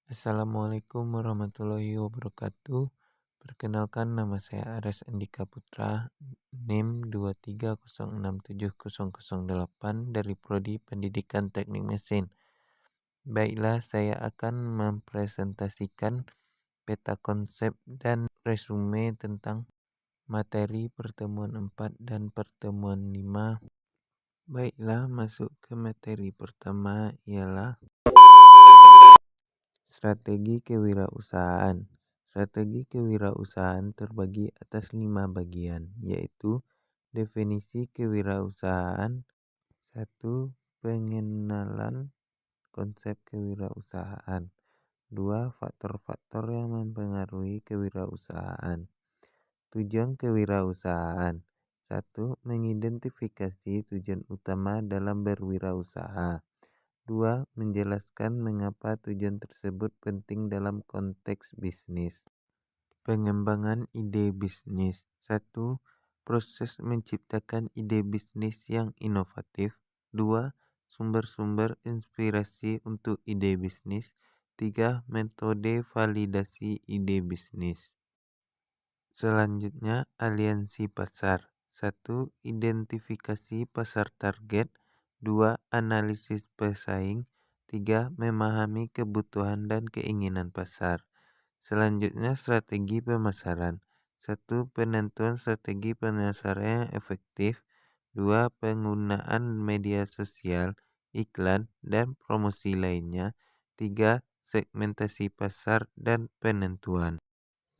Assalamualaikum warahmatullahi wabarakatuh. Perkenalkan, nama saya Ares Andika Putra, NIM 230670008 dari Prodi Pendidikan Teknik Mesin. Baiklah, saya akan mempresentasikan peta konsep dan resume tentang materi pertemuan 4 dan pertemuan 5. Baiklah, masuk ke materi pertama ialah strategi kewirausahaan. Strategi kewirausahaan terbagi atas 5 bagian, yaitu definisi kewirausahaan, 1. Pengenalan konsep kewirausahaan, 2. Faktor-faktor yang mempengaruhi kewirausahaan. Tujuan kewirausahaan, 1. Mengidentifikasi tujuan utama dalam berwirausaha. 2. Menjelaskan mengapa tujuan tersebut penting dalam konteks bisnis. Pengembangan ide bisnis. 1. Proses menciptakan ide bisnis yang inovatif. 2. Sumber-sumber inspirasi untuk ide bisnis. 3. Metode validasi ide bisnis. Selanjutnya, aliansi pasar. 1. Identifikasi pasar target. 2. Analisis pesaing. 3. Memahami kebutuhan dan keinginan pasar. Selanjutnya, strategi pemasaran. 1. Penentuan strategi pemasaran yang efektif. 2. Penggunaan media sosial, iklan, dan promosi lainnya. 3. Segmentasi pasar dan penentuan.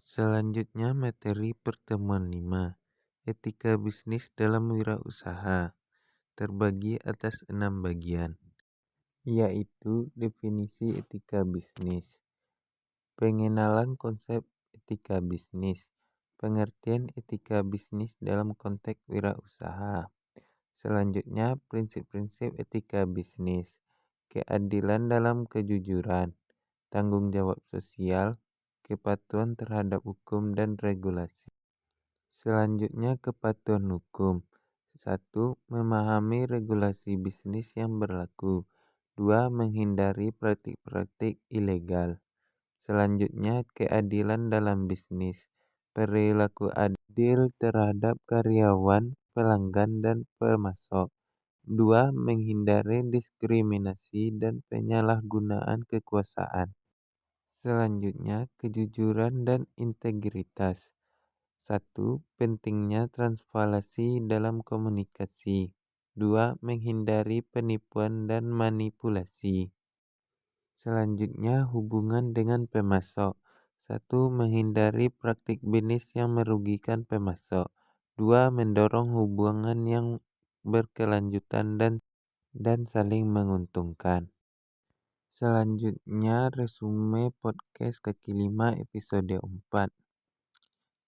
Selanjutnya, materi pertemuan 5. Etika bisnis dalam wirausaha. Terbagi atas 6 bagian, yaitu definisi etika bisnis, pengenalan konsep etika bisnis, pengertian etika bisnis dalam konteks wirausaha. Selanjutnya, prinsip-prinsip etika bisnis, keadilan dalam kejujuran, tanggung jawab sosial, kepatuhan terhadap hukum dan regulasi. Selanjutnya, kepatuhan hukum. 1. Memahami regulasi bisnis yang berlaku. 2. Menghindari praktik-praktik ilegal. Selanjutnya, keadilan dalam bisnis. Perilaku adil terhadap karyawan, pelanggan, dan pemasok. 2. Menghindari diskriminasi dan penyalahgunaan kekuasaan. Selanjutnya, kejujuran dan integritas. 1. Pentingnya transparansi dalam komunikasi. 2. Menghindari penipuan dan manipulasi. Selanjutnya, hubungan dengan pemasok. 1. Menghindari praktik bisnis yang merugikan pemasok. 2. Mendorong hubungan yang berkelanjutan dan saling menguntungkan. Selanjutnya, resume podcast kaki 5 episode 4.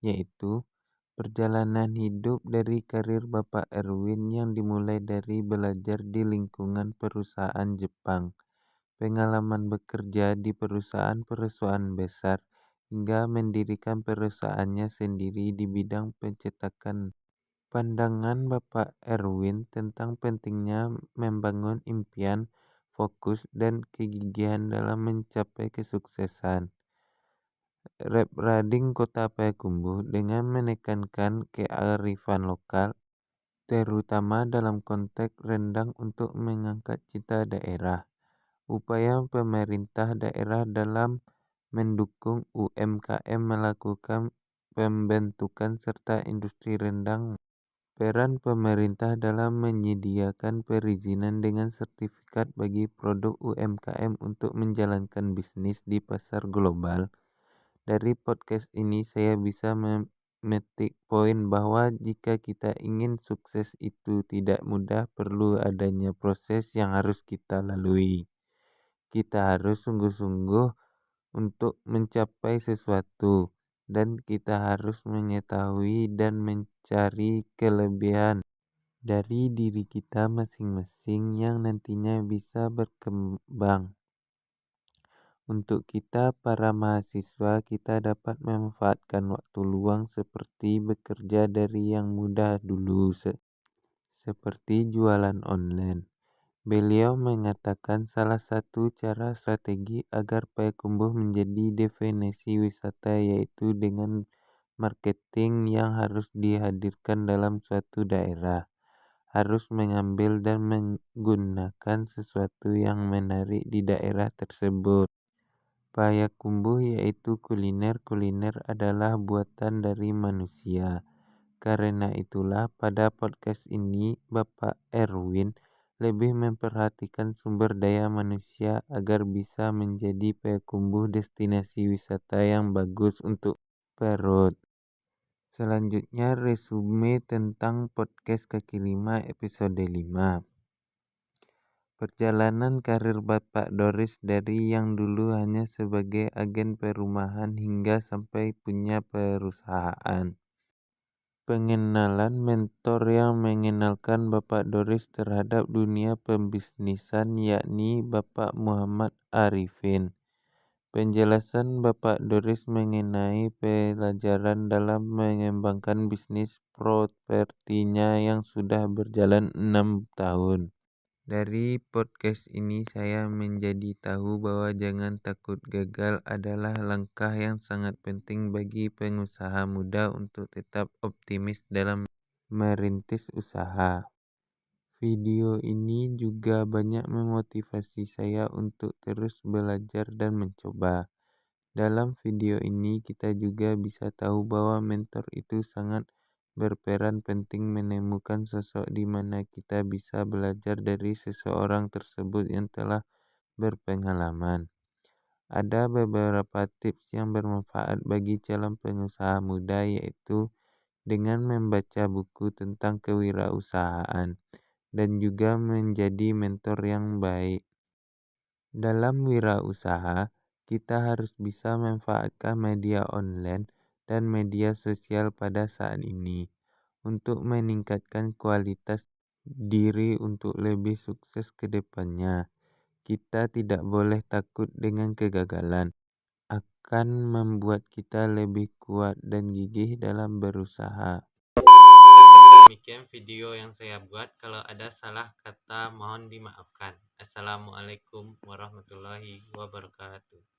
Yaitu perjalanan hidup dari karir Bapak Erwin yang dimulai dari belajar di lingkungan perusahaan Jepang, pengalaman bekerja di perusahaan-perusahaan besar, hingga mendirikan perusahaannya sendiri di bidang pencetakan. Pandangan Bapak Erwin tentang pentingnya membangun impian, fokus, dan kegigihan dalam mencapai kesuksesan. Rep Rading Kota Payakumbuh dengan menekankan kearifan lokal, terutama dalam konteks rendang untuk mengangkat cita daerah. Upaya pemerintah daerah dalam mendukung UMKM melakukan pembentukan serta industri rendang. Peran pemerintah dalam menyediakan perizinan dengan sertifikat bagi produk UMKM untuk menjalankan bisnis di pasar global. Dari podcast ini saya bisa memetik poin bahwa jika kita ingin sukses itu tidak mudah, perlu adanya proses yang harus kita lalui. Kita harus sungguh-sungguh untuk mencapai sesuatu, dan kita harus mengetahui dan mencari kelebihan dari diri kita masing-masing yang nantinya bisa berkembang. Untuk kita para mahasiswa, kita dapat memanfaatkan waktu luang seperti bekerja dari yang mudah dulu, seperti jualan online. Beliau mengatakan salah satu cara strategi agar Payakumbuh menjadi definisi wisata yaitu dengan marketing yang harus dihadirkan dalam suatu daerah, harus mengambil dan menggunakan sesuatu yang menarik di daerah tersebut. Payakumbuh yaitu kuliner. Kuliner adalah buatan dari manusia. Karena itulah pada podcast ini Bapak Erwin lebih memperhatikan sumber daya manusia agar bisa menjadi Payakumbuh destinasi wisata yang bagus untuk perut. Selanjutnya resume tentang podcast kaki lima episode 5. Perjalanan karir Bapak Doris dari yang dulu hanya sebagai agen perumahan hingga sampai punya perusahaan. Pengenalan mentor yang mengenalkan Bapak Doris terhadap dunia pembisnisan yakni Bapak Muhammad Arifin. Penjelasan Bapak Doris mengenai pelajaran dalam mengembangkan bisnis propertinya yang sudah berjalan 6 tahun. Dari podcast ini saya menjadi tahu bahwa jangan takut gagal adalah langkah yang sangat penting bagi pengusaha muda untuk tetap optimis dalam merintis usaha. Video ini juga banyak memotivasi saya untuk terus belajar dan mencoba. Dalam video ini kita juga bisa tahu bahwa mentor itu sangat berperan penting menemukan sosok di mana kita bisa belajar dari seseorang tersebut yang telah berpengalaman. Ada beberapa tips yang bermanfaat bagi calon pengusaha muda yaitu dengan membaca buku tentang kewirausahaan dan juga menjadi mentor yang baik. Dalam wirausaha, kita harus bisa memanfaatkan media online dan media sosial pada saat ini untuk meningkatkan kualitas diri untuk lebih sukses ke depannya. Kita tidak boleh takut dengan kegagalan, akan membuat kita lebih kuat dan gigih dalam berusaha. Demikian video yang saya buat. Kalau ada salah kata mohon dimaafkan. Assalamualaikum warahmatullahi wabarakatuh.